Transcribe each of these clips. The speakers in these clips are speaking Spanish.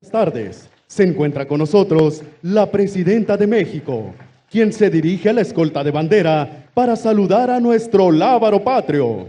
Buenas tardes. Se encuentra con nosotros la Presidenta de México, quien se dirige a la escolta de bandera para saludar a nuestro lábaro patrio.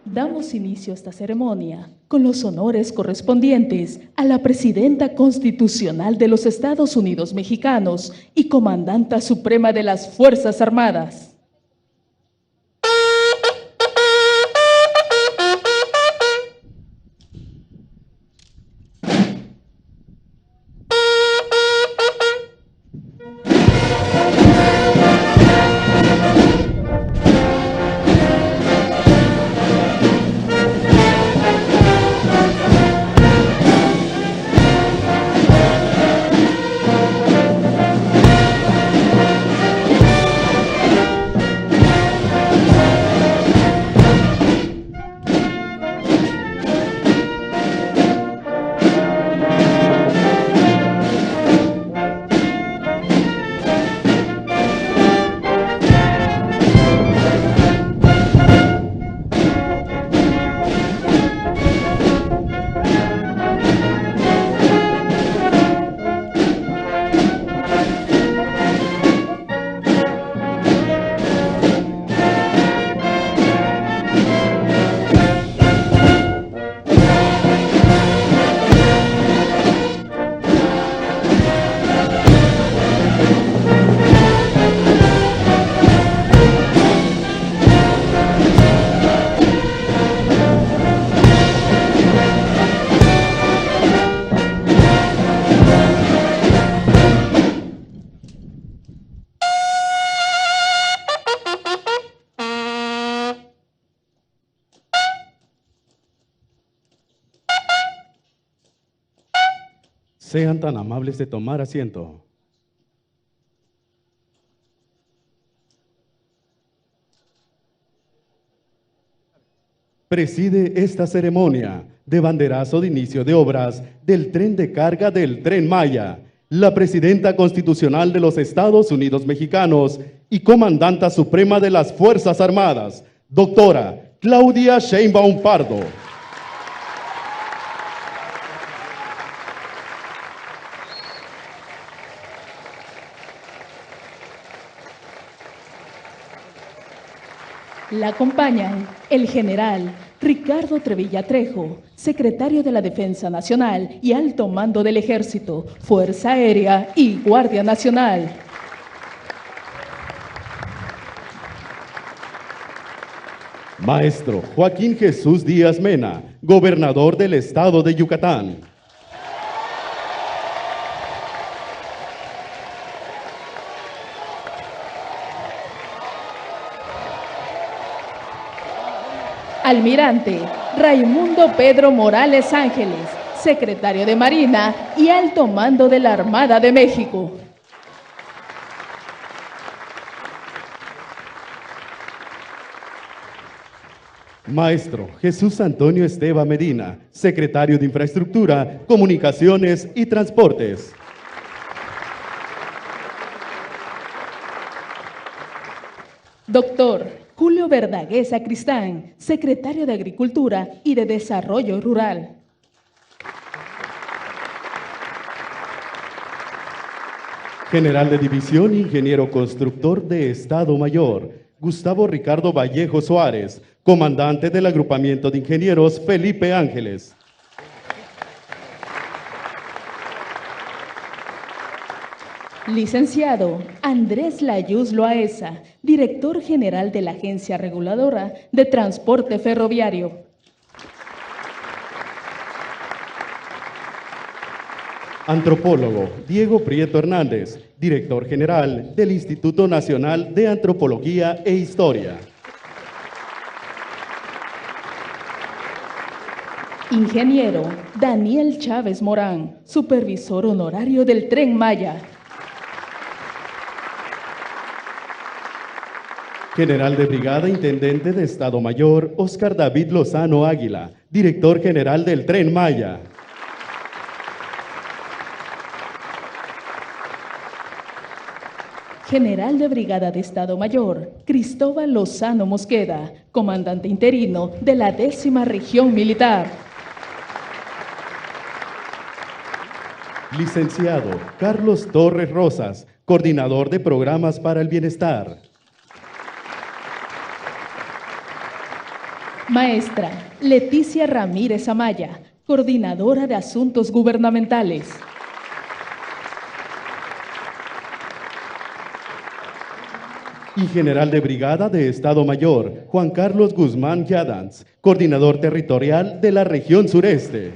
Damos inicio a esta ceremonia con los honores correspondientes a la Presidenta Constitucional de los Estados Unidos Mexicanos y Comandanta Suprema de las Fuerzas Armadas. Sean tan amables de tomar asiento. Preside esta ceremonia de banderazo de inicio de obras del tren de carga del Tren Maya, la Presidenta Constitucional de los Estados Unidos Mexicanos y Comandanta Suprema de las Fuerzas Armadas, doctora Claudia Sheinbaum Pardo. La acompañan el general Ricardo Trevilla Trejo, secretario de la Defensa Nacional y Alto Mando del Ejército, Fuerza Aérea y Guardia Nacional. Maestro Joaquín Jesús Díaz Mena, gobernador del estado de Yucatán. Almirante Raimundo Pedro Morales Ángeles, secretario de Marina y Alto Mando de la Armada de México. Maestro Jesús Antonio Esteva Medina, secretario de Infraestructura, Comunicaciones y Transportes. Doctor Julio Verdaguer Sacristán, secretario de Agricultura y de Desarrollo Rural. General de División, Ingeniero Constructor de Estado Mayor, Gustavo Ricardo Vallejo Suárez, comandante del Agrupamiento de Ingenieros Felipe Ángeles. Licenciado Andrés Layuz Loaesa, Director General de la Agencia Reguladora de Transporte Ferroviario. Antropólogo Diego Prieto Hernández, Director General del Instituto Nacional de Antropología e Historia. Ingeniero Daniel Chávez Morán, Supervisor Honorario del Tren Maya. General de Brigada Intendente de Estado Mayor Óscar David Lozano Águila, Director General del Tren Maya. General de Brigada de Estado Mayor Cristóbal Lozano Mosqueda, Comandante interino de la 10ª Región Militar. Licenciado Carlos Torres Rosas, Coordinador de Programas para el Bienestar. Maestra Leticia Ramírez Amaya, Coordinadora de Asuntos Gubernamentales. Y General de Brigada de Estado Mayor Juan Carlos Guzmán Yadans, Coordinador Territorial de la Región Sureste.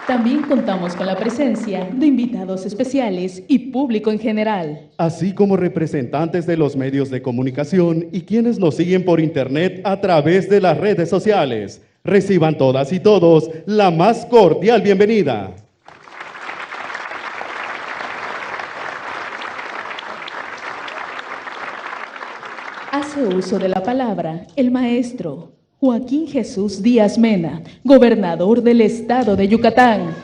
También contamos con la presencia de invitados especiales y público en general, así como representantes de los medios de comunicación y quienes nos siguen por internet a través de las redes sociales. Reciban todas y todos la más cordial bienvenida. Hace uso de la palabra el maestro Joaquín Jesús Díaz Mena, Gobernador del Estado de Yucatán.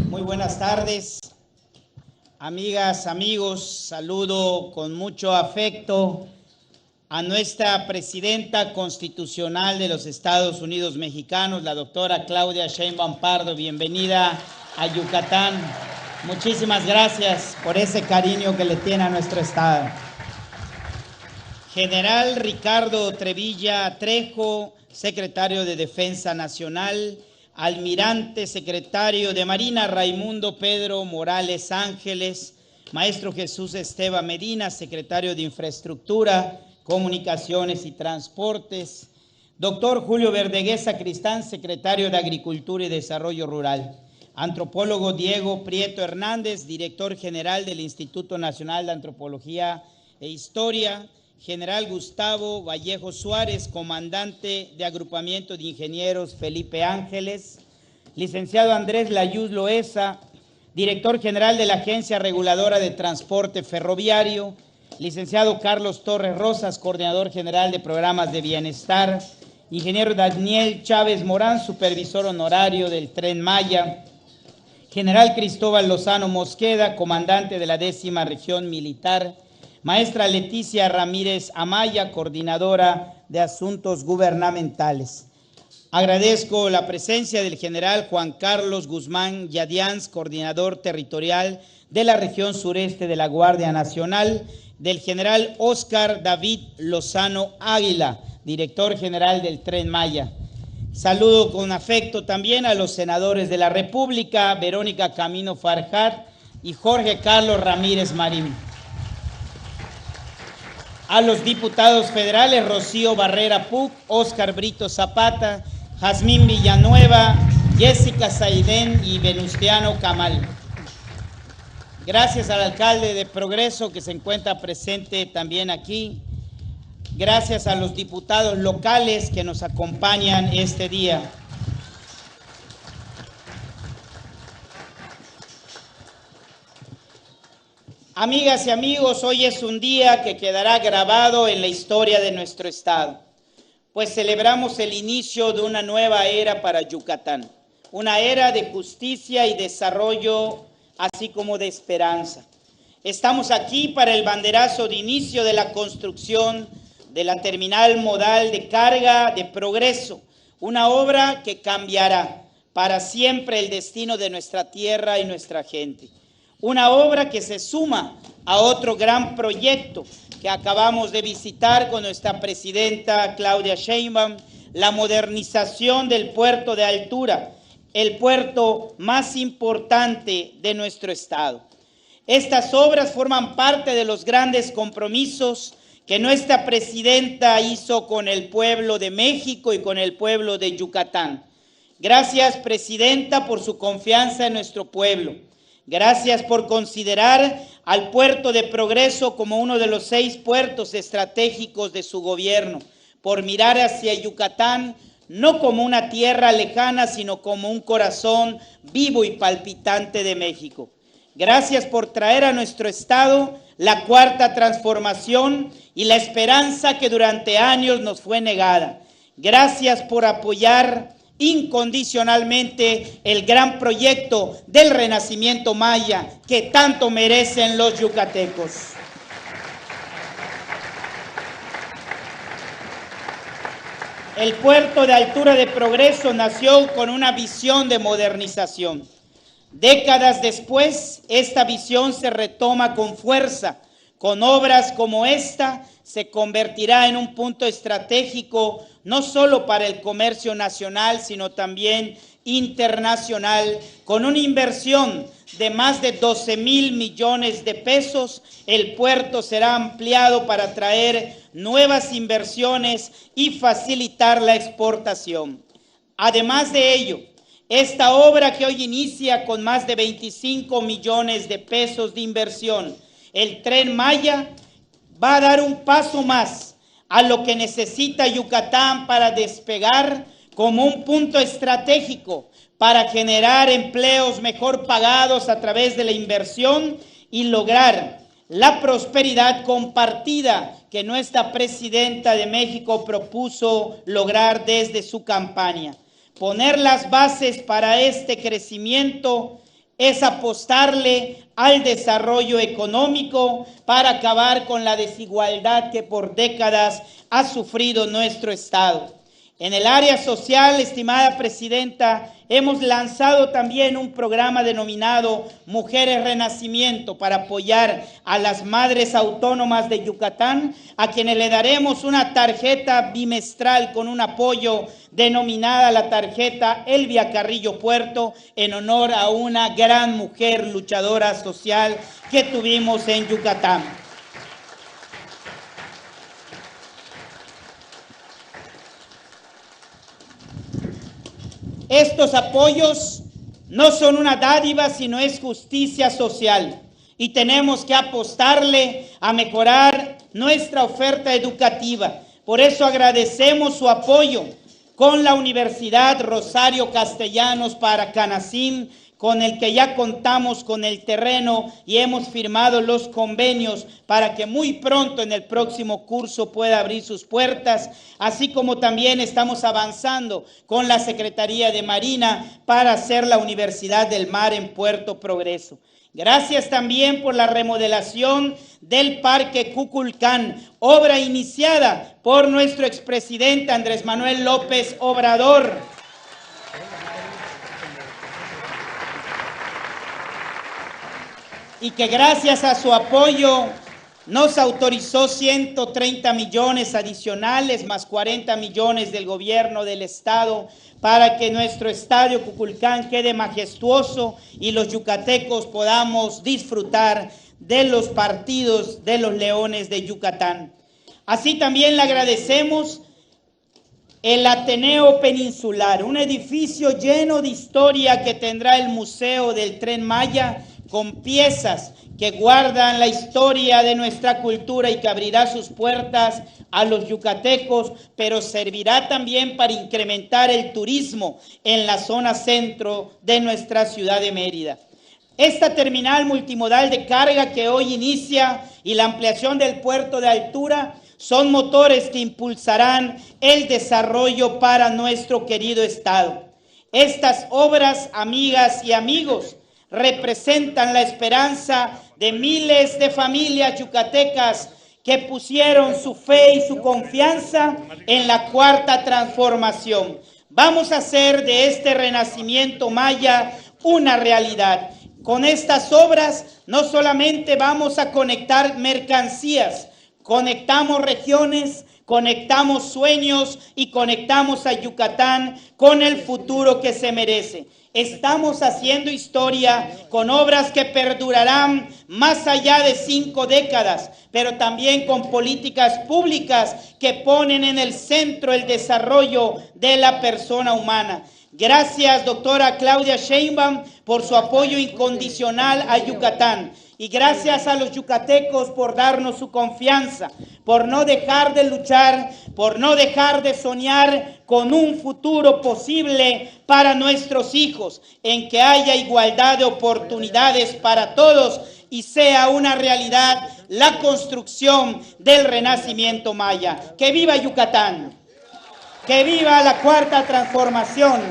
Muy buenas tardes, amigas, amigos. Saludo con mucho afecto a nuestra presidenta constitucional de los Estados Unidos Mexicanos, la doctora Claudia Sheinbaum Pardo. Bienvenida a Yucatán. Muchísimas gracias por ese cariño que le tiene a nuestro estado. General Ricardo Trevilla Trejo, secretario de Defensa Nacional. Almirante secretario de Marina Raimundo Pedro Morales Ángeles. Maestro Jesús Esteban Medina, secretario de Infraestructura, Comunicaciones y Transportes. Doctor Julio Verdeguer Sacristán, secretario de Agricultura y Desarrollo Rural. Antropólogo Diego Prieto Hernández, director general del Instituto Nacional de Antropología e Historia. General Gustavo Vallejo Suárez, comandante de Agrupamiento de Ingenieros Felipe Ángeles. Licenciado Andrés Layuz Loaesa, director general de la Agencia Reguladora de Transporte Ferroviario. Licenciado Carlos Torres Rosas, coordinador general de Programas de Bienestar. Ingeniero Daniel Chávez Morán, supervisor honorario del Tren Maya. General Cristóbal Lozano Mosqueda, comandante de la 10ª Región Militar. Maestra Leticia Ramírez Amaya, coordinadora de Asuntos Gubernamentales. Agradezco la presencia del general Juan Carlos Guzmán Yadians, coordinador territorial de la región sureste de la Guardia Nacional, del general Óscar David Lozano Águila, director general del Tren Maya. Saludo con afecto también a los senadores de la República, Verónica Camino Farjat y Jorge Carlos Ramírez Marín. A los diputados federales Rocío Barrera Puc, Óscar Brito Zapata, Jazmín Villanueva, Jessica Saidén y Venustiano Camal. Gracias al alcalde de Progreso que se encuentra presente también aquí. Gracias a los diputados locales que nos acompañan este día. Amigas y amigos, hoy es un día que quedará grabado en la historia de nuestro estado, pues celebramos el inicio de una nueva era para Yucatán, una era de justicia y desarrollo, así como de esperanza. Estamos aquí para el banderazo de inicio de la construcción de la terminal modal de carga de Progreso, una obra que cambiará para siempre el destino de nuestra tierra y nuestra gente. Una obra que se suma a otro gran proyecto que acabamos de visitar con nuestra presidenta Claudia Sheinbaum, la modernización del puerto de Altura, el puerto más importante de nuestro estado. Estas obras forman parte de los grandes compromisos que nuestra presidenta hizo con el pueblo de México y con el pueblo de Yucatán. Gracias, presidenta, por su confianza en nuestro pueblo. Gracias por considerar al Puerto de Progreso como uno de los 6 puertos estratégicos de su gobierno, por mirar hacia Yucatán no como una tierra lejana, sino como un corazón vivo y palpitante de México. Gracias por traer a nuestro estado la cuarta transformación y la esperanza que durante años nos fue negada. Gracias por apoyar incondicionalmente el gran proyecto del renacimiento maya que tanto merecen los yucatecos. El puerto de Altura de Progreso nació con una visión de modernización. Décadas después, esta visión se retoma con fuerza. Con obras como esta, se convertirá en un punto estratégico no solo para el comercio nacional, sino también internacional. Con una inversión de más de 12,000 millones de pesos, el puerto será ampliado para atraer nuevas inversiones y facilitar la exportación. Además de ello, esta obra que hoy inicia con más de 25 millones de pesos de inversión, el Tren Maya, va a dar un paso más a lo que necesita Yucatán para despegar como un punto estratégico para generar empleos mejor pagados a través de la inversión y lograr la prosperidad compartida que nuestra presidenta de México propuso lograr desde su campaña. Poner las bases para este crecimiento es apostarle al desarrollo económico para acabar con la desigualdad que por décadas ha sufrido nuestro estado. En el área social, estimada presidenta, hemos lanzado también un programa denominado Mujeres Renacimiento para apoyar a las madres autónomas de Yucatán, a quienes le daremos una tarjeta bimestral con un apoyo denominada la tarjeta Elvia Carrillo Puerto, en honor a una gran mujer luchadora social que tuvimos en Yucatán. Estos apoyos no son una dádiva, sino es justicia social. Y tenemos que apostarle a mejorar nuestra oferta educativa. Por eso agradecemos su apoyo con la Universidad Rosario Castellanos para Canacín, con el que ya contamos con el terreno y hemos firmado los convenios para que muy pronto en el próximo curso pueda abrir sus puertas, así como también estamos avanzando con la Secretaría de Marina para hacer la Universidad del Mar en Puerto Progreso. Gracias también por la remodelación del Parque Kukulcán, obra iniciada por nuestro expresidente Andrés Manuel López Obrador. Y que gracias a su apoyo nos autorizó 130 millones adicionales, más 40 millones del gobierno del estado, para que nuestro estadio Kukulcán quede majestuoso y los yucatecos podamos disfrutar de los partidos de los Leones de Yucatán. Así también le agradecemos el Ateneo Peninsular, un edificio lleno de historia que tendrá el Museo del Tren Maya, con piezas que guardan la historia de nuestra cultura y que abrirá sus puertas a los yucatecos, pero servirá también para incrementar el turismo en la zona centro de nuestra ciudad de Mérida. Esta terminal multimodal de carga que hoy inicia y la ampliación del puerto de Altura son motores que impulsarán el desarrollo para nuestro querido estado. Estas obras, amigas y amigos, representan la esperanza de miles de familias yucatecas que pusieron su fe y su confianza en la Cuarta Transformación. Vamos a hacer de este renacimiento maya una realidad. Con estas obras no solamente vamos a conectar mercancías, conectamos regiones, conectamos sueños y conectamos a Yucatán con el futuro que se merece. Estamos haciendo historia con obras que perdurarán más allá de 5 décadas, pero también con políticas públicas que ponen en el centro el desarrollo de la persona humana. Gracias, doctora Claudia Sheinbaum, por su apoyo incondicional a Yucatán. Y gracias a los yucatecos por darnos su confianza, por no dejar de luchar, por no dejar de soñar con un futuro posible para nuestros hijos, en que haya igualdad de oportunidades para todos y sea una realidad la construcción del renacimiento maya. ¡Que viva Yucatán! ¡Que viva la Cuarta Transformación!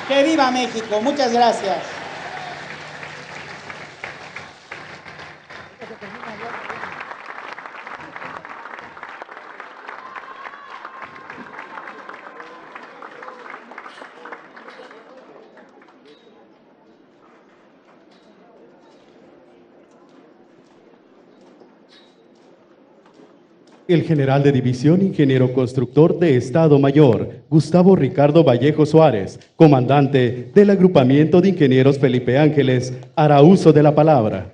¡Que viva México! Muchas gracias. El general de división, ingeniero constructor de Estado Mayor, Gustavo Ricardo Vallejo Suárez, comandante del agrupamiento de ingenieros Felipe Ángeles, hará uso de la palabra.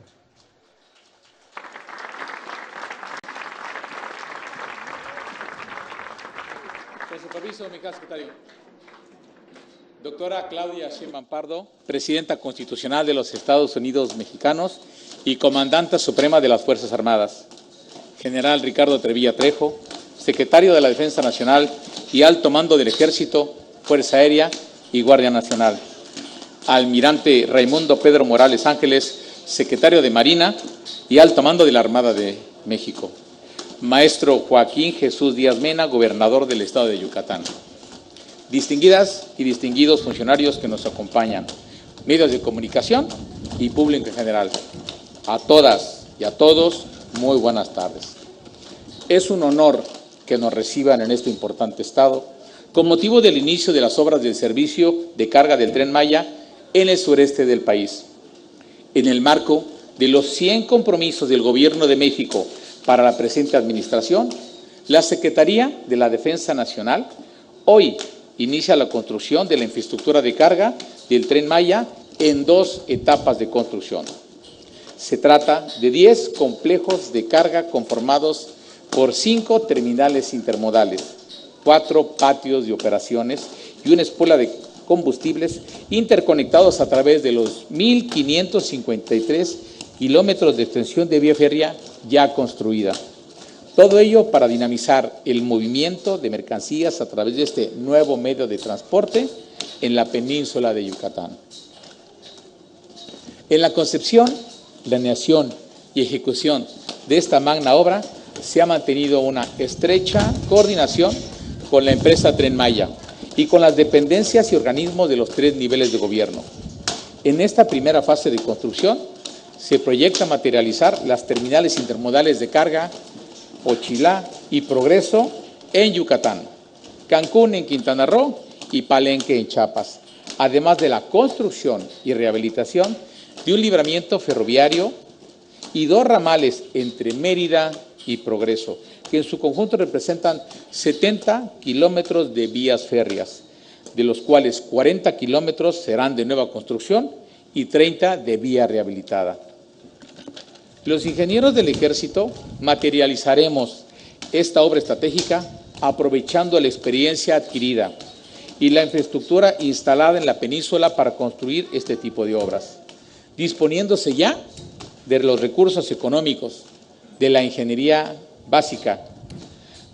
Con su permiso, mi secretario. Doctora Claudia Sheinbaum Pardo, Presidenta Constitucional de los Estados Unidos Mexicanos y Comandanta Suprema de las Fuerzas Armadas. General Ricardo Trevilla Trejo, Secretario de la Defensa Nacional y Alto Mando del Ejército, Fuerza Aérea y Guardia Nacional. Almirante Raimundo Pedro Morales Ángeles, Secretario de Marina y Alto Mando de la Armada de México. Maestro Joaquín Jesús Díaz Mena, Gobernador del Estado de Yucatán. Distinguidas y distinguidos funcionarios que nos acompañan, medios de comunicación y público en general. A todas y a todos, muy buenas tardes. Es un honor que nos reciban en este importante estado con motivo del inicio de las obras del servicio de carga del Tren Maya en el sureste del país. En el marco de los 100 compromisos del Gobierno de México para la presente administración, la Secretaría de la Defensa Nacional hoy inicia la construcción de la infraestructura de carga del Tren Maya en 2 etapas de construcción. Se trata de 10 complejos de carga conformados por 5 terminales intermodales, 4 patios de operaciones y una espuela de combustibles interconectados a través de los 1.553 kilómetros de extensión de vía férrea ya construida. Todo ello para dinamizar el movimiento de mercancías a través de este nuevo medio de transporte en la península de Yucatán. En la concepción, planeación y ejecución de esta magna obra se ha mantenido una estrecha coordinación con la empresa Tren Maya y con las dependencias y organismos de los 3 niveles de gobierno. En esta primera fase de construcción se proyecta materializar las terminales intermodales de carga Ochilá y Progreso en Yucatán, Cancún en Quintana Roo y Palenque en Chiapas, además de la construcción y rehabilitación de un libramiento ferroviario y 2 ramales entre Mérida y Progreso, que en su conjunto representan 70 kilómetros de vías férreas, de los cuales 40 kilómetros serán de nueva construcción y 30 de vía rehabilitada. Los ingenieros del Ejército materializaremos esta obra estratégica aprovechando la experiencia adquirida y la infraestructura instalada en la península para construir este tipo de obras, disponiéndose ya de los recursos económicos, de la ingeniería básica,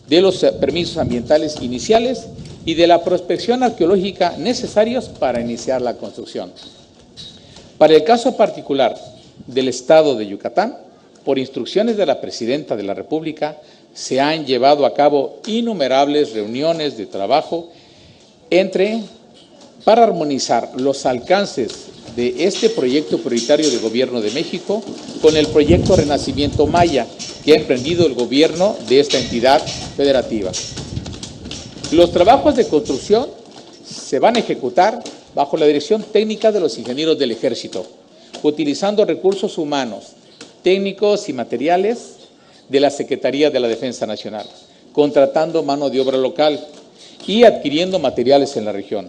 de los permisos ambientales iniciales y de la prospección arqueológica necesarios para iniciar la construcción. Para el caso particular del Estado de Yucatán, por instrucciones de la Presidenta de la República, se han llevado a cabo innumerables reuniones de trabajo para armonizar los alcances de este proyecto prioritario del Gobierno de México con el proyecto Renacimiento Maya que ha emprendido el gobierno de esta entidad federativa. Los trabajos de construcción se van a ejecutar bajo la dirección técnica de los ingenieros del Ejército, utilizando recursos humanos, técnicos y materiales de la Secretaría de la Defensa Nacional, contratando mano de obra local y adquiriendo materiales en la región,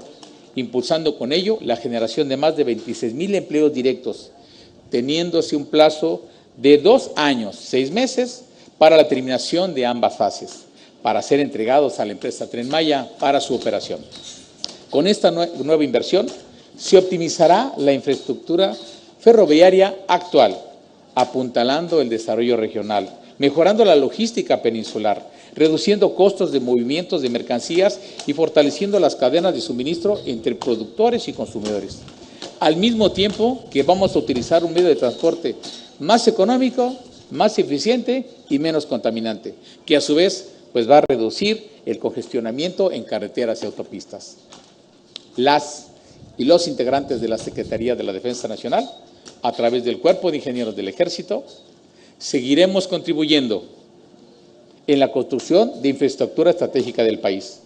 impulsando con ello la generación de más de 26,000 empleos directos, teniéndose un plazo de 2 años, 6 meses para la terminación de ambas fases, para ser entregados a la empresa Tren Maya para su operación. Con esta nueva inversión se optimizará la infraestructura ferroviaria actual, apuntalando el desarrollo regional, mejorando la logística peninsular, reduciendo costos de movimientos de mercancías y fortaleciendo las cadenas de suministro entre productores y consumidores. Al mismo tiempo que vamos a utilizar un medio de transporte más económico, más eficiente y menos contaminante, que a su vez pues va a reducir el congestionamiento en carreteras y autopistas. Las y los integrantes de la Secretaría de la Defensa Nacional, a través del Cuerpo de Ingenieros del Ejército, seguiremos contribuyendo en la construcción de infraestructura estratégica del país,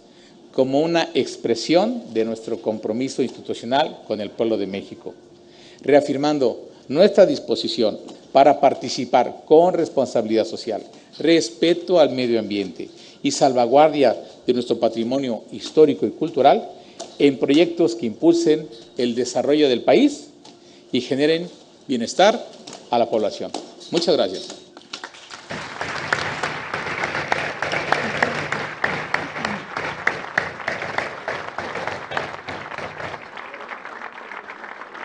como una expresión de nuestro compromiso institucional con el pueblo de México, reafirmando nuestra disposición para participar con responsabilidad social, respeto al medio ambiente y salvaguardia de nuestro patrimonio histórico y cultural en proyectos que impulsen el desarrollo del país y generen bienestar a la población. Muchas gracias.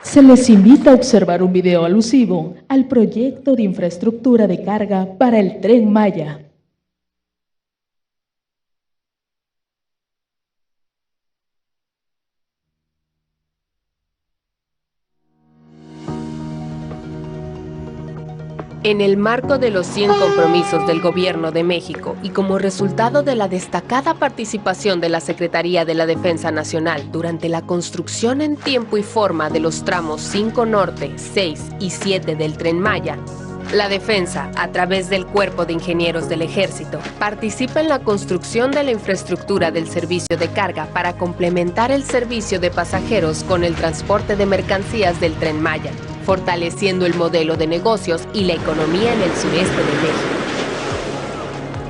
Se les invita a observar un video alusivo al proyecto de infraestructura de carga para el Tren Maya. En el marco de los 100 compromisos del Gobierno de México y como resultado de la destacada participación de la Secretaría de la Defensa Nacional durante la construcción en tiempo y forma de los tramos 5 Norte, 6 y 7 del Tren Maya, la Defensa, a través del Cuerpo de Ingenieros del Ejército, participa en la construcción de la infraestructura del servicio de carga para complementar el servicio de pasajeros con el transporte de mercancías del Tren Maya, fortaleciendo el modelo de negocios y la economía en el sureste de México.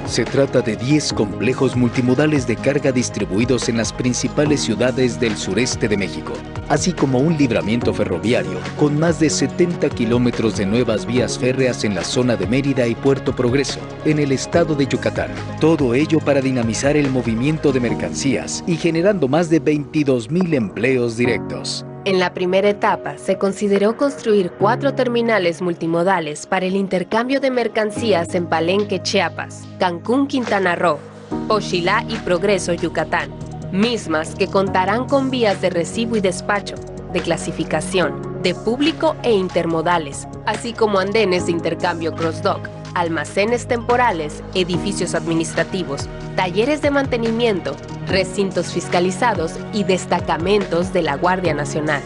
Se trata de 10 complejos multimodales de carga distribuidos en las principales ciudades del sureste de México, así como un libramiento ferroviario con más de 70 kilómetros de nuevas vías férreas en la zona de Mérida y Puerto Progreso, en el estado de Yucatán. Todo ello para dinamizar el movimiento de mercancías y generando más de 22,000 empleos directos. En la primera etapa, se consideró construir 4 terminales multimodales para el intercambio de mercancías en Palenque, Chiapas, Cancún, Quintana Roo, Pochilá y Progreso, Yucatán, mismas que contarán con vías de recibo y despacho, de clasificación, de público e intermodales, así como andenes de intercambio cross-dock, almacenes temporales, edificios administrativos, talleres de mantenimiento, recintos fiscalizados y destacamentos de la Guardia Nacional.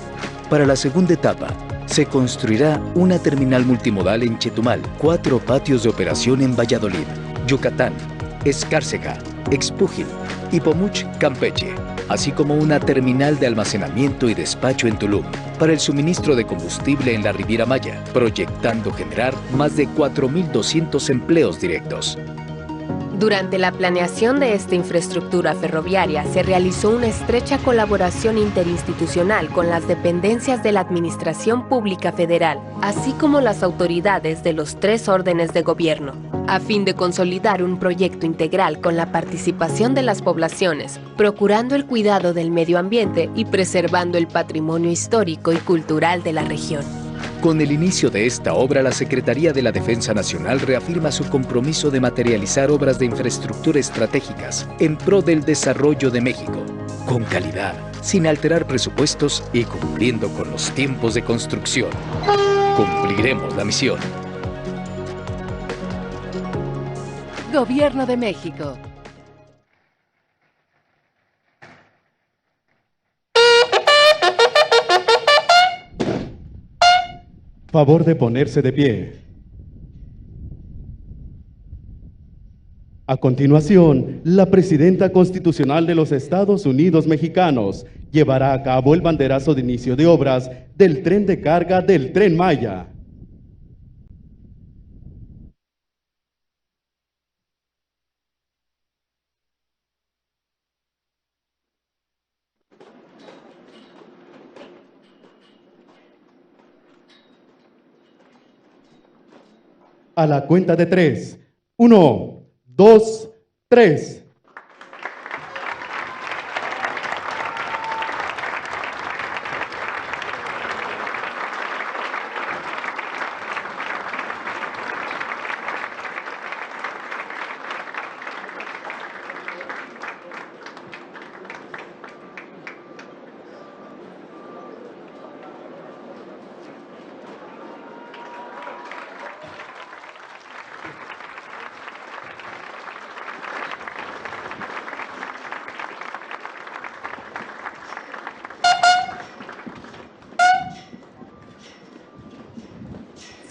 Para la segunda etapa, se construirá una terminal multimodal en Chetumal, 4 patios de operación en Valladolid, Yucatán, Escárcega, Expúgil y Pomuch, Campeche, así como una terminal de almacenamiento y despacho en Tulum, para el suministro de combustible en la Riviera Maya, proyectando generar más de 4,200 empleos directos. Durante la planeación de esta infraestructura ferroviaria se realizó una estrecha colaboración interinstitucional con las dependencias de la Administración Pública Federal, así como las autoridades de los 3 órdenes de gobierno, a fin de consolidar un proyecto integral con la participación de las poblaciones, procurando el cuidado del medio ambiente y preservando el patrimonio histórico y cultural de la región. Con el inicio de esta obra, la Secretaría de la Defensa Nacional reafirma su compromiso de materializar obras de infraestructura estratégicas en pro del desarrollo de México, con calidad, sin alterar presupuestos y cumpliendo con los tiempos de construcción. Cumpliremos la misión. Gobierno de México. Favor de ponerse de pie. A continuación, la Presidenta Constitucional de los Estados Unidos Mexicanos llevará a cabo el banderazo de inicio de obras del tren de carga del Tren Maya. A la cuenta de 3. 1, 2, 3.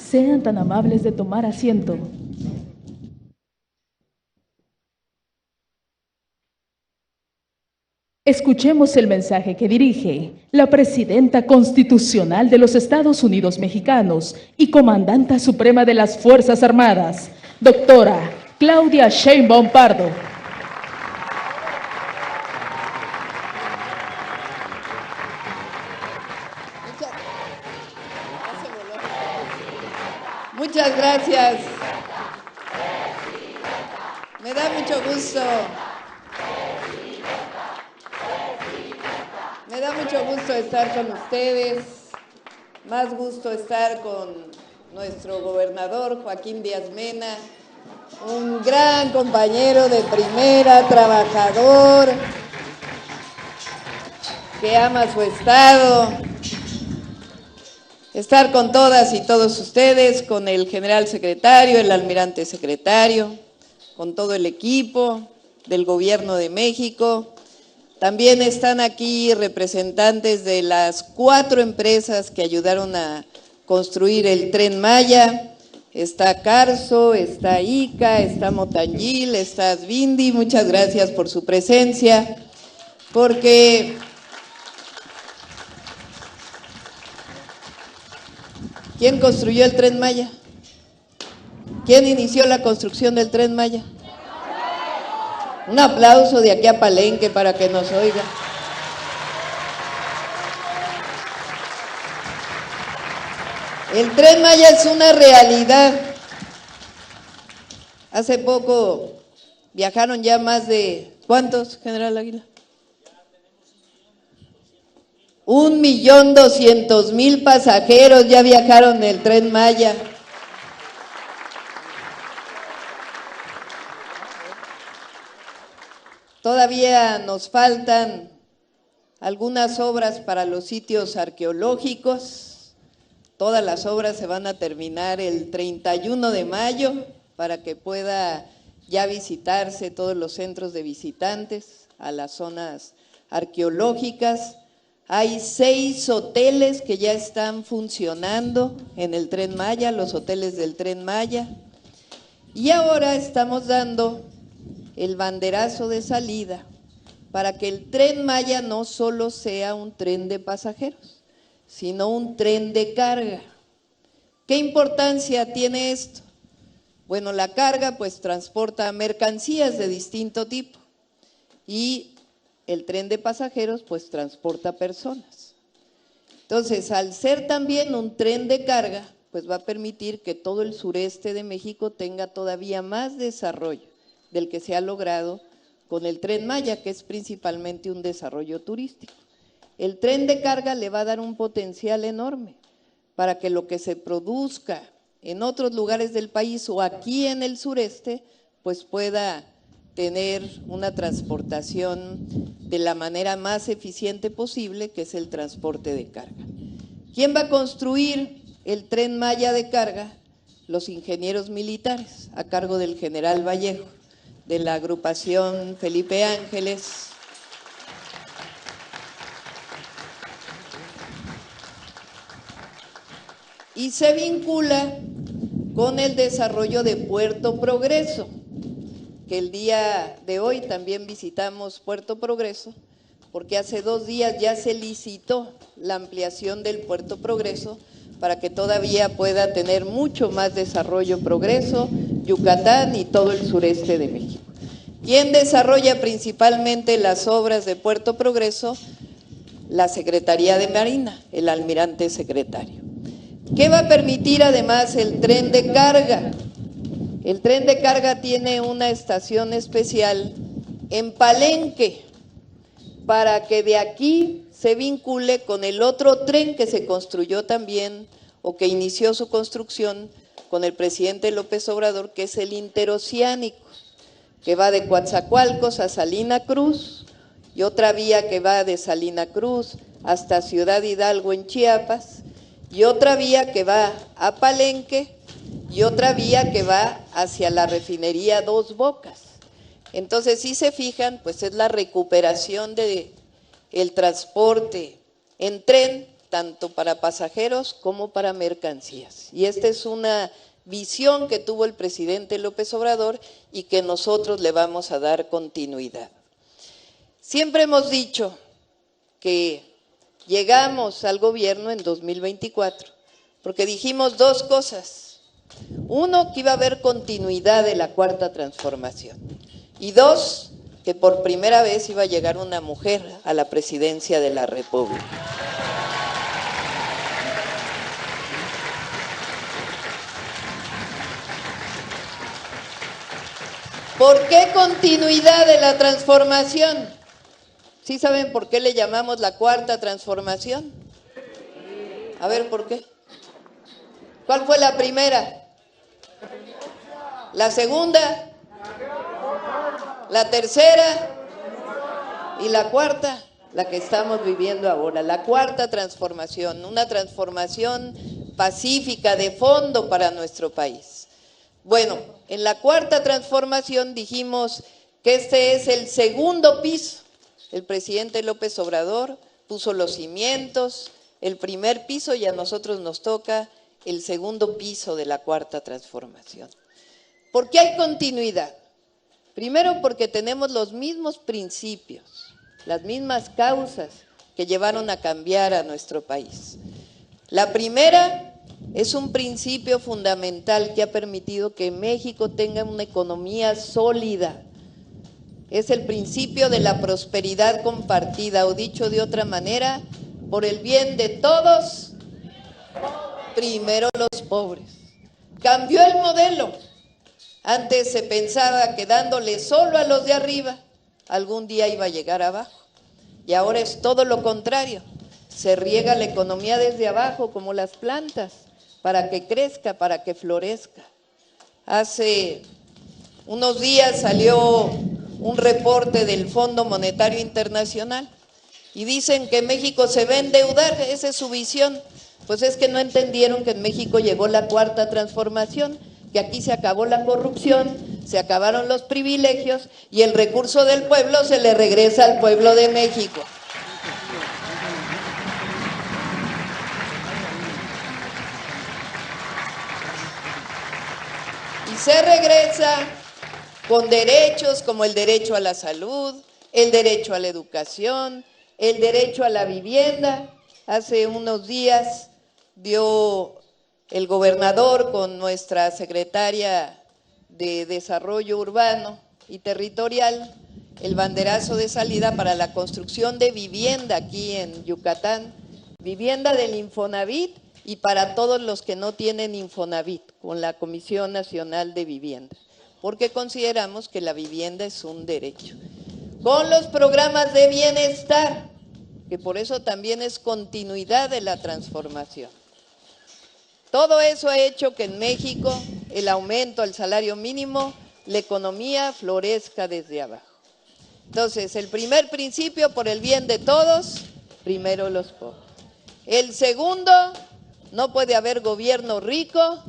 Sean tan amables de tomar asiento. Escuchemos el mensaje que dirige la Presidenta Constitucional de los Estados Unidos Mexicanos y Comandanta Suprema de las Fuerzas Armadas, doctora Claudia Sheinbaum Pardo. Muchas gracias. Me da mucho gusto. Me da mucho gusto estar con ustedes. Más gusto estar con nuestro gobernador Joaquín Díaz Mena, un gran compañero de primera, trabajador, que ama su estado. Estar con todas y todos ustedes, con el general secretario, el almirante secretario, con todo el equipo del Gobierno de México. También están aquí representantes de las 4 empresas que ayudaron a construir el Tren Maya. Está Carso, está ICA, está Motangil, está Asvindi. Muchas gracias por su presencia, porque ¿quién construyó el Tren Maya? ¿Quién inició la construcción del Tren Maya? Un aplauso de aquí a Palenque para que nos oiga. El Tren Maya es una realidad. Hace poco viajaron ya más de, ¿cuántos, general Águila? 1.200.000 pasajeros ya viajaron en el Tren Maya. Todavía nos faltan algunas obras para los sitios arqueológicos. Todas las obras se van a terminar el 31 de mayo para que pueda ya visitarse todos los centros de visitantes a las zonas arqueológicas. Hay 6 hoteles que ya están funcionando en el Tren Maya, los hoteles del Tren Maya. Y ahora estamos dando el banderazo de salida para que el Tren Maya no solo sea un tren de pasajeros, sino un tren de carga. ¿Qué importancia tiene esto? Bueno, la carga pues transporta mercancías de distinto tipo y el tren de pasajeros pues transporta personas. Entonces, al ser también un tren de carga, pues va a permitir que todo el sureste de México tenga todavía más desarrollo del que se ha logrado con el Tren Maya, que es principalmente un desarrollo turístico. El tren de carga le va a dar un potencial enorme para que lo que se produzca en otros lugares del país o aquí en el sureste, pues pueda tener una transportación de la manera más eficiente posible, que es el transporte de carga. ¿Quién va a construir el Tren Maya de carga? Los ingenieros militares, a cargo del general Vallejo, de la agrupación Felipe Ángeles. y se vincula con el desarrollo de Puerto Progreso, que el día de hoy también visitamos Puerto Progreso, porque hace 2 días ya se licitó la ampliación del Puerto Progreso para que todavía pueda tener mucho más desarrollo Progreso, Yucatán y todo el sureste de México. ¿Quién desarrolla principalmente las obras de Puerto Progreso? La Secretaría de Marina, el almirante secretario. ¿Qué va a permitir además el tren de carga? El tren de carga tiene una estación especial en Palenque para que de aquí se vincule con el otro tren que se construyó también o que inició su construcción con el presidente López Obrador, que es el interoceánico, que va de Coatzacoalcos a Salina Cruz, y otra vía que va de Salina Cruz hasta Ciudad Hidalgo en Chiapas, y otra vía que va a Palenque, y otra vía que va hacia la refinería Dos Bocas. Entonces, si se fijan, pues es la recuperación del transporte en tren, tanto para pasajeros como para mercancías. Y esta es una visión que tuvo el presidente López Obrador y que nosotros le vamos a dar continuidad. Siempre hemos dicho que llegamos al gobierno en 2024 porque dijimos 2 cosas. 1, que iba a haber continuidad de la Cuarta Transformación. Y 2, que por primera vez iba a llegar una mujer a la presidencia de la República. ¿Por qué continuidad de la transformación? ¿Sí saben por qué le llamamos la Cuarta Transformación? A ver, ¿por qué? ¿Cuál fue la primera? ¿La segunda? ¿La tercera? ¿Y la cuarta? La que estamos viviendo ahora, la Cuarta Transformación, una transformación pacífica de fondo para nuestro país. Bueno, en la Cuarta Transformación dijimos que este es el segundo piso. El presidente López Obrador puso los cimientos, el primer piso, y a nosotros nos toca el segundo piso de la Cuarta Transformación. ¿Por qué hay continuidad? Primero, porque tenemos los mismos principios, las mismas causas que llevaron a cambiar a nuestro país. La primera es un principio fundamental que ha permitido que México tenga una economía sólida. Es el principio de la prosperidad compartida, o dicho de otra manera, por el bien de todos, primero los pobres. Cambió el modelo. Antes se pensaba que dándole solo a los de arriba, algún día iba a llegar abajo. Y ahora es todo lo contrario. Se riega la economía desde abajo, como las plantas, para que crezca, para que florezca. Hace unos días salió un reporte del Fondo Monetario Internacional y dicen que México se va a endeudar. Esa es su visión. Pues es que no entendieron que en México llegó la Cuarta Transformación, que aquí se acabó la corrupción, se acabaron los privilegios y el recurso del pueblo se le regresa al pueblo de México. Y se regresa con derechos como el derecho a la salud, el derecho a la educación, el derecho a la vivienda. Hace unos días dio el gobernador con nuestra secretaria de Desarrollo Urbano y Territorial el banderazo de salida para la construcción de vivienda aquí en Yucatán, vivienda del Infonavit y para todos los que no tienen Infonavit, con la Comisión Nacional de Vivienda, porque consideramos que la vivienda es un derecho. Con los programas de bienestar, que por eso también es continuidad de la transformación. Todo eso ha hecho que en México el aumento al salario mínimo, la economía florezca desde abajo. Entonces, el primer principio, por el bien de todos, primero los pobres. El segundo, no puede haber gobierno rico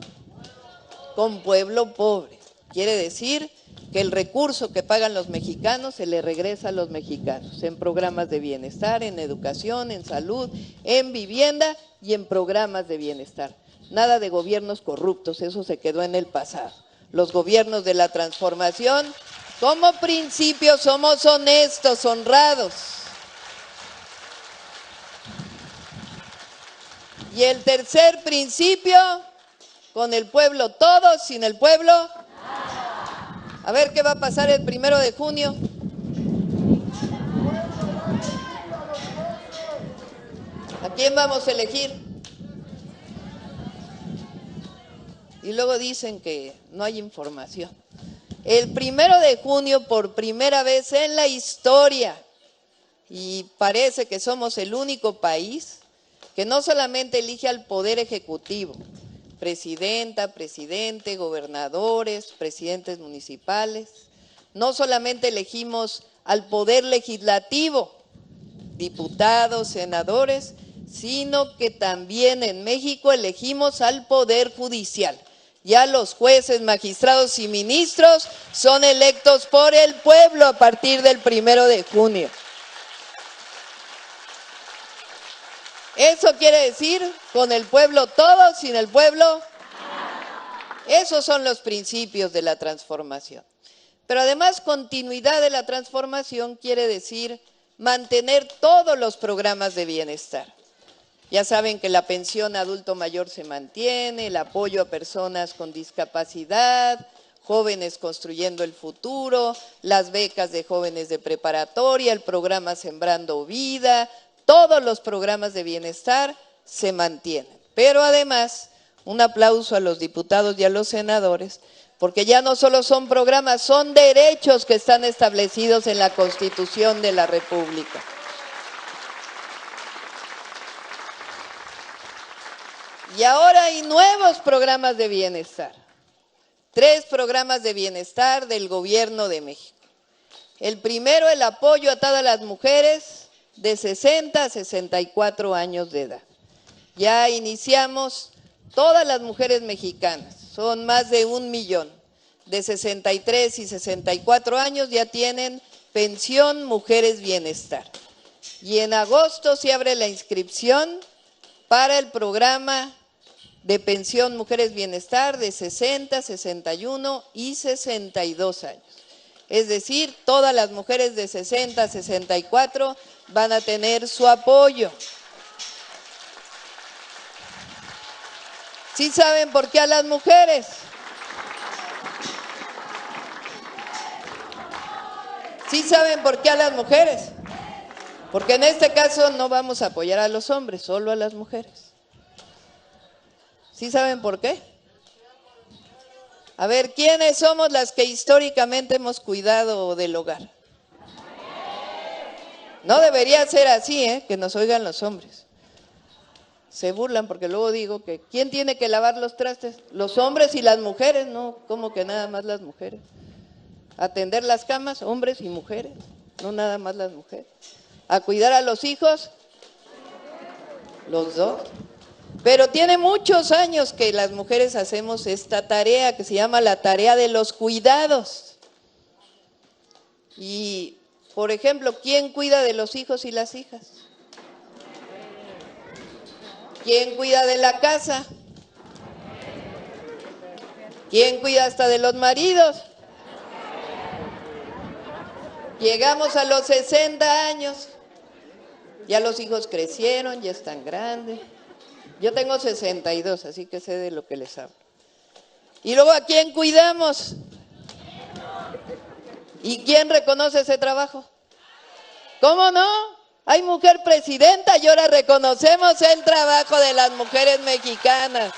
con pueblo pobre. Quiere decir que el recurso que pagan los mexicanos se le regresa a los mexicanos en programas de bienestar, en educación, en salud, en vivienda y en programas de bienestar. nada de gobiernos corruptos, eso se quedó en el pasado. Los gobiernos de la transformación, como principio, somos honestos, honrados. Y el tercer principio, con el pueblo todos, sin el pueblo. A ver qué va a pasar el 1 de junio. ¿A quién vamos a elegir? Y luego dicen que no hay información. El 1 de junio, por primera vez en la historia, y parece que somos el único país que no solamente elige al Poder Ejecutivo, presidenta, presidente, gobernadores, presidentes municipales, no solamente elegimos al Poder Legislativo, diputados, senadores, sino que también en México elegimos al Poder Judicial. Ya los jueces, magistrados y ministros son electos por el pueblo a partir del 1 de junio. Eso quiere decir, con el pueblo todo, sin el pueblo. Esos son los principios de la transformación. Pero además, continuidad de la transformación quiere decir mantener todos los programas de bienestar. Ya saben que la pensión adulto mayor se mantiene, el apoyo a personas con discapacidad, jóvenes construyendo el futuro, las becas de jóvenes de preparatoria, el programa Sembrando Vida, todos los programas de bienestar se mantienen. Pero además, un aplauso a los diputados y a los senadores, porque ya no solo son programas, son derechos que están establecidos en la Constitución de la República. Y ahora hay nuevos programas de bienestar. 3 programas de bienestar del Gobierno de México. El primero, el apoyo a todas las mujeres de 60 a 64 años de edad. Ya iniciamos todas las mujeres mexicanas, son más de 1 millón, de 63 y 64 años ya tienen pensión Mujeres Bienestar. Y en agosto se abre la inscripción para el programa de pensión Mujeres Bienestar de 60, 61 y 62 años. Es decir, todas las mujeres de 60 a 64 van a tener su apoyo. ¿Sí saben por qué a las mujeres? ¿Sí saben por qué a las mujeres? Porque en este caso no vamos a apoyar a los hombres, solo a las mujeres. ¿Sí saben por qué? A ver, ¿quiénes somos las que históricamente hemos cuidado del hogar? No debería ser así, que nos oigan los hombres. Se burlan porque luego digo que ¿quién tiene que lavar los trastes? Los hombres y las mujeres, no, ¿cómo que nada más las mujeres? Atender las camas, hombres y mujeres, no nada más las mujeres. A cuidar a los hijos, los dos. Pero tiene muchos años que las mujeres hacemos esta tarea que se llama la tarea de los cuidados. Y, por ejemplo, ¿quién cuida de los hijos y las hijas? ¿Quién cuida de la casa? ¿Quién cuida hasta de los maridos? Llegamos a los 60 años, ya los hijos crecieron, ya están grandes. Yo tengo 62, así que sé de lo que les hablo. Y luego, ¿a quién cuidamos? ¿Y quién reconoce ese trabajo? ¿Cómo no? Hay mujer presidenta y ahora reconocemos el trabajo de las mujeres mexicanas.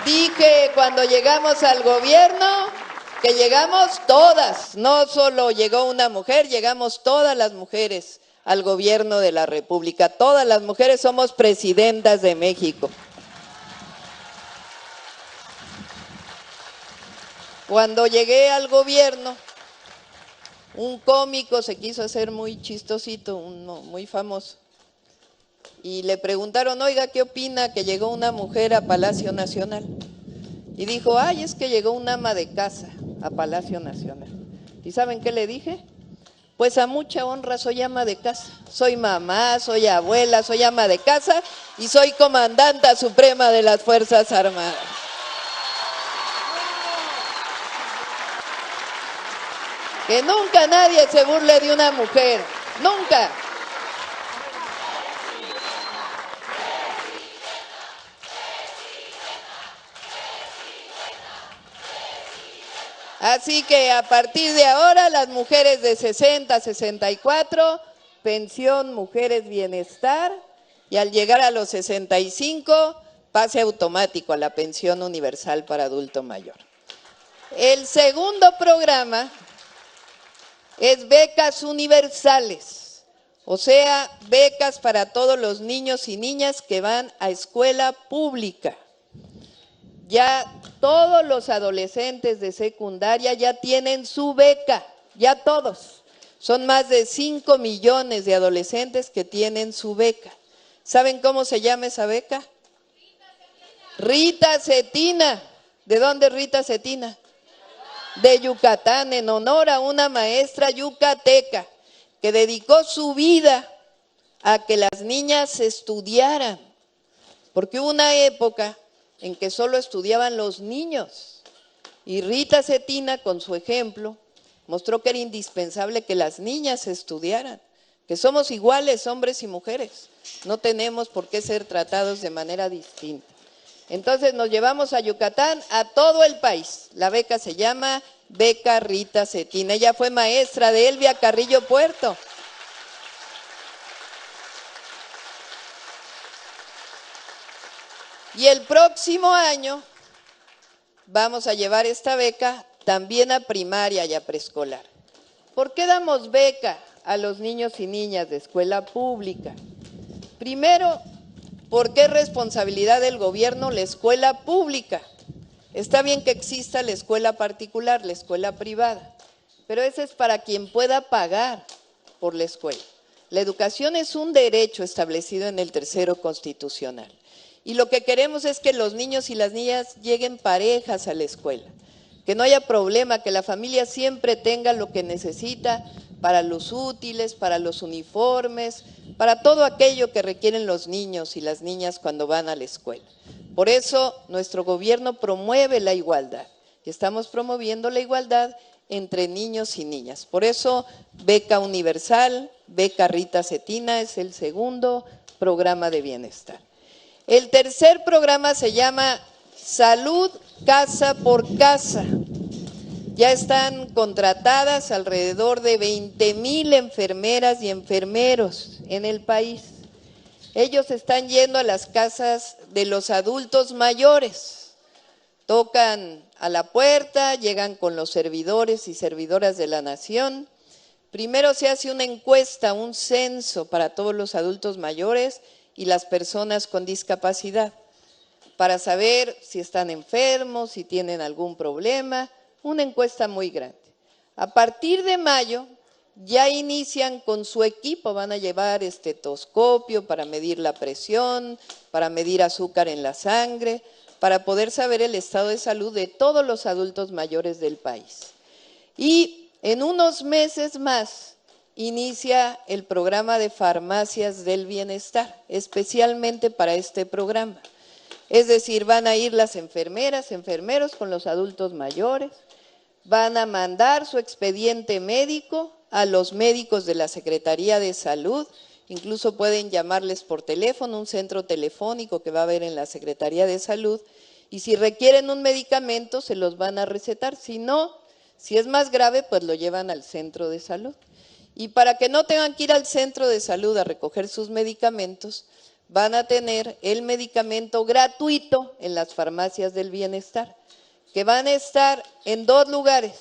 Dije cuando llegamos al gobierno que llegamos todas, no solo llegó una mujer, llegamos todas las mujeres al gobierno de la República. Todas las mujeres somos presidentas de México. Cuando llegué al gobierno, un cómico se quiso hacer muy chistosito, uno muy famoso, y le preguntaron, oiga, ¿qué opina que llegó una mujer a Palacio Nacional? Y dijo, ay, es que llegó una ama de casa a Palacio Nacional. ¿Y saben qué le dije? Pues a mucha honra soy ama de casa. Soy mamá, soy abuela, soy ama de casa y soy comandanta suprema de las Fuerzas Armadas. Que nunca nadie se burle de una mujer, nunca. Así que a partir de ahora, las mujeres de 60 a 64, pensión Mujeres Bienestar, y al llegar a los 65, pase automático a la pensión universal para adulto mayor. El segundo programa es becas universales, o sea, becas para todos los niños y niñas que van a escuela pública. Ya todos los adolescentes de secundaria ya tienen su beca, ya todos. Son más de 5 millones de adolescentes que tienen su beca. ¿Saben cómo se llama esa beca? Rita Cetina. ¿De dónde es Rita Cetina? De Yucatán, en honor a una maestra yucateca que dedicó su vida a que las niñas estudiaran, porque hubo una época en que solo estudiaban los niños, y Rita Cetina, con su ejemplo, mostró que era indispensable que las niñas estudiaran, que somos iguales hombres y mujeres, no tenemos por qué ser tratados de manera distinta. Entonces nos llevamos a Yucatán, a todo el país. La beca se llama Beca Rita Cetina. Ella fue maestra de Elvia Carrillo Puerto. Y el próximo año vamos a llevar esta beca también a primaria y a preescolar. ¿Por qué damos beca a los niños y niñas de escuela pública? Primero, porque es responsabilidad del gobierno la escuela pública. Está bien que exista la escuela particular, la escuela privada, pero ese es para quien pueda pagar por la escuela. La educación es un derecho establecido en el tercero constitucional. Y lo que queremos es que los niños y las niñas lleguen parejas a la escuela, que no haya problema, que la familia siempre tenga lo que necesita para los útiles, para los uniformes, para todo aquello que requieren los niños y las niñas cuando van a la escuela. Por eso nuestro gobierno promueve la igualdad y estamos promoviendo la igualdad entre niños y niñas. Por eso Beca Universal, Beca Rita Cetina es el segundo programa de bienestar. El tercer programa se llama Salud Casa por Casa. Ya están contratadas alrededor de 20,000 enfermeras y enfermeros en el país. Ellos están yendo a las casas de los adultos mayores. Tocan a la puerta, llegan con los servidores y servidoras de la nación. Primero se hace una encuesta, un censo para todos los adultos mayores y las personas con discapacidad, para saber si están enfermos, si tienen algún problema, una encuesta muy grande. A partir de mayo ya inician con su equipo, van a llevar estetoscopio para medir la presión, para medir azúcar en la sangre, para poder saber el estado de salud de todos los adultos mayores del país. Y en unos meses más inicia el programa de farmacias del bienestar, especialmente para este programa. Es decir, van a ir las enfermeras, enfermeros con los adultos mayores, van a mandar su expediente médico a los médicos de la Secretaría de Salud, incluso pueden llamarles por teléfono, un centro telefónico que va a haber en la Secretaría de Salud, y si requieren un medicamento se los van a recetar, si no, si es más grave, pues lo llevan al centro de salud. Y para que no tengan que ir al centro de salud a recoger sus medicamentos, van a tener el medicamento gratuito en las farmacias del bienestar, que van a estar en 2 lugares,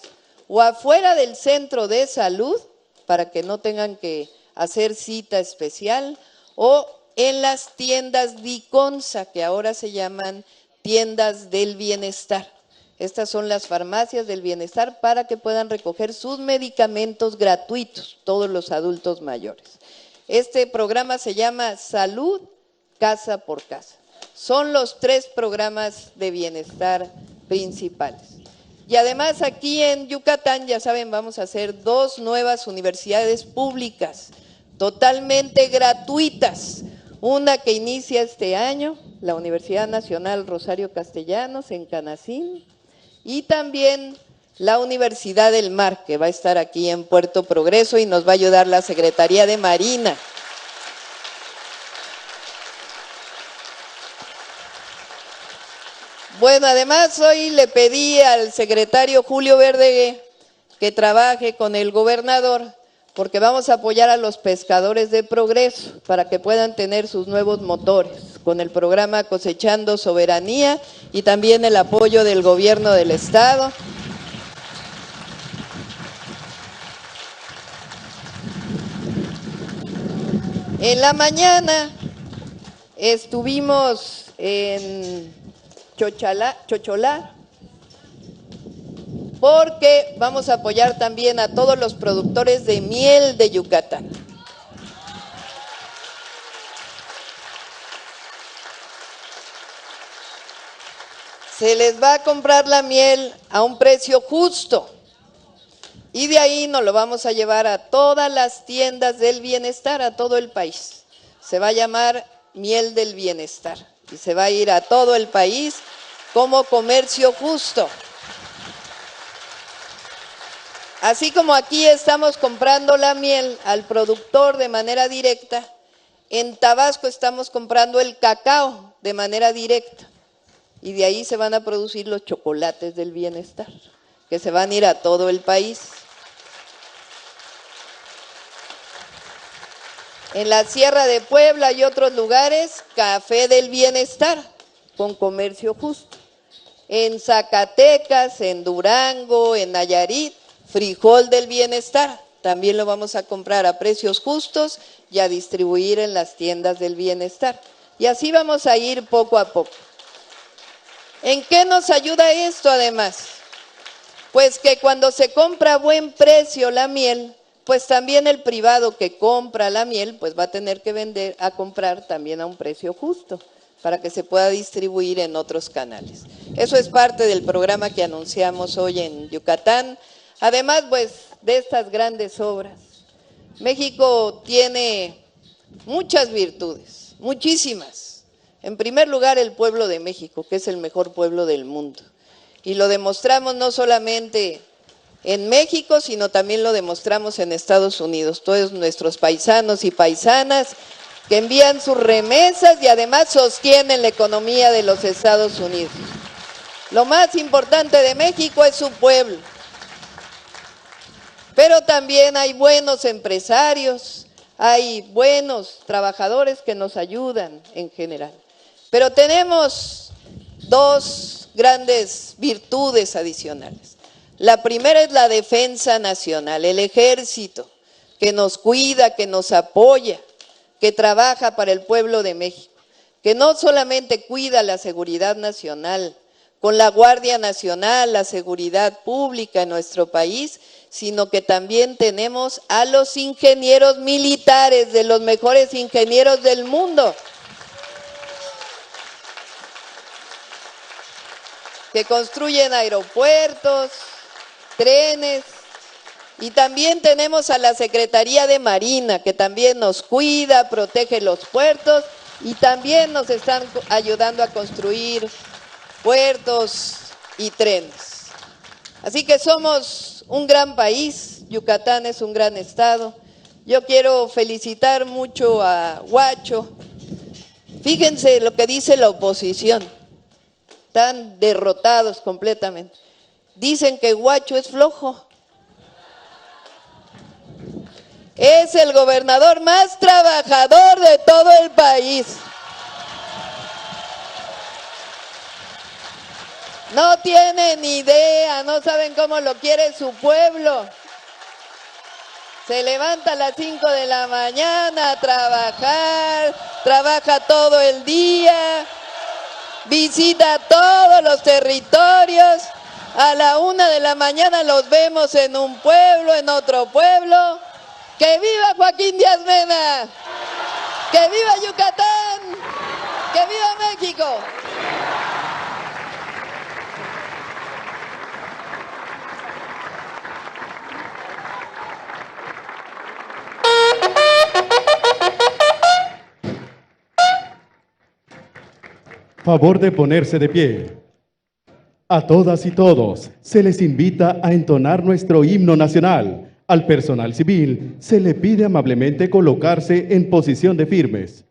o afuera del centro de salud, para que no tengan que hacer cita especial, o en las tiendas Diconsa, que ahora se llaman tiendas del bienestar. Estas son las farmacias del bienestar para que puedan recoger sus medicamentos gratuitos, todos los adultos mayores. Este programa se llama Salud Casa por Casa. Son los 3 programas de bienestar principales. Y además aquí en Yucatán, ya saben, vamos a hacer 2 nuevas universidades públicas, totalmente gratuitas. Una que inicia este año, la Universidad Nacional Rosario Castellanos en Canacín, y también la Universidad del Mar, que va a estar aquí en Puerto Progreso y nos va a ayudar la Secretaría de Marina. Bueno, además hoy le pedí al secretario Julio Verdeguer que trabaje con el gobernador, porque vamos a apoyar a los pescadores de Progreso para que puedan tener sus nuevos motores, con el programa Cosechando Soberanía y también el apoyo del gobierno del estado. En la mañana estuvimos en Chocholá, porque vamos a apoyar también a todos los productores de miel de Yucatán. Se les va a comprar la miel a un precio justo y de ahí nos lo vamos a llevar a todas las tiendas del bienestar, a todo el país. Se va a llamar Miel del Bienestar y se va a ir a todo el país como comercio justo. Así como aquí estamos comprando la miel al productor de manera directa, en Tabasco estamos comprando el cacao de manera directa y de ahí se van a producir los chocolates del bienestar, que se van a ir a todo el país. En la Sierra de Puebla y otros lugares, café del bienestar con comercio justo. En Zacatecas, en Durango, en Nayarit, frijol del bienestar. También lo vamos a comprar a precios justos y a distribuir en las tiendas del bienestar. Y así vamos a ir poco a poco. ¿En qué nos ayuda esto además? Pues que cuando se compra a buen precio la miel, pues también el privado que compra la miel, pues va a tener que comprar también a un precio justo, para que se pueda distribuir en otros canales. Eso es parte del programa que anunciamos hoy en Yucatán. Además, pues, de estas grandes obras, México tiene muchas virtudes, muchísimas. En primer lugar, el pueblo de México, que es el mejor pueblo del mundo. Y lo demostramos no solamente en México, sino también lo demostramos en Estados Unidos. Todos nuestros paisanos y paisanas que envían sus remesas y además sostienen la economía de los Estados Unidos. Lo más importante de México es su pueblo. Pero también hay buenos empresarios, hay buenos trabajadores que nos ayudan en general. Pero tenemos 2 grandes virtudes adicionales. La primera es la defensa nacional, el ejército que nos cuida, que nos apoya, que trabaja para el pueblo de México, que no solamente cuida la seguridad nacional, con la Guardia Nacional, la seguridad pública en nuestro país, sino que también tenemos a los ingenieros militares, de los mejores ingenieros del mundo, que construyen aeropuertos, trenes, y también tenemos a la Secretaría de Marina, que también nos cuida, protege los puertos, y también nos están ayudando a construir puertos y trenes. Así que somos un gran país, Yucatán es un gran estado. Yo quiero felicitar mucho a Huacho. Fíjense lo que dice la oposición, están derrotados completamente. Dicen que Huacho es flojo. Es el gobernador más trabajador de todo el país. No tienen idea, no saben cómo lo quiere su pueblo. Se levanta a las 5 de la mañana a trabajar, trabaja todo el día, visita todos los territorios. A la 1 de la mañana los vemos en un pueblo, en otro pueblo. ¡Que viva Joaquín Díaz Mena! ¡Que viva Yucatán! ¡Que viva México! Favor de ponerse de pie. A todas y todos se les invita a entonar nuestro himno nacional. Al personal civil se le pide amablemente colocarse en posición de firmes.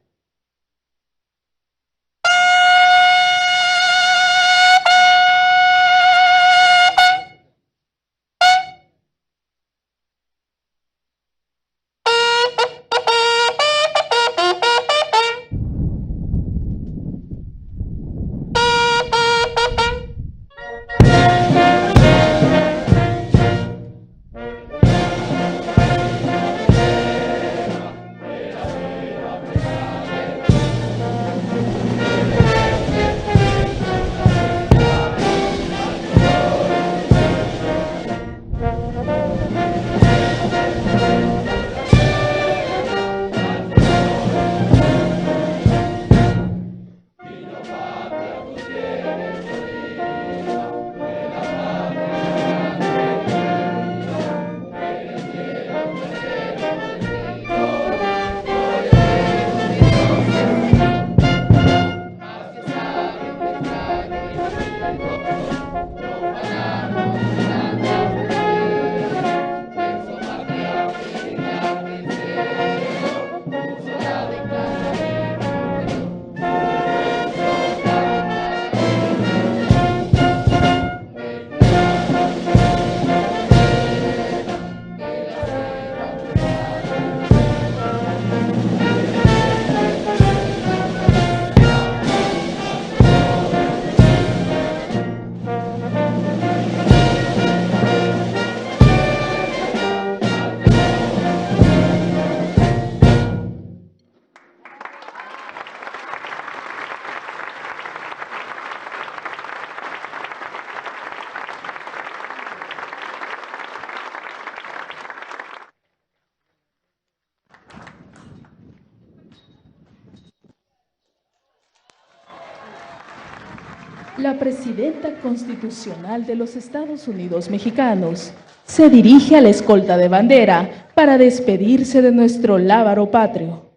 La presidenta constitucional de los Estados Unidos mexicanos se dirige a la escolta de bandera para despedirse de nuestro lábaro patrio.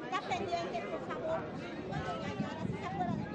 Está pendiente, por favor. Ahora sí se acuerdan.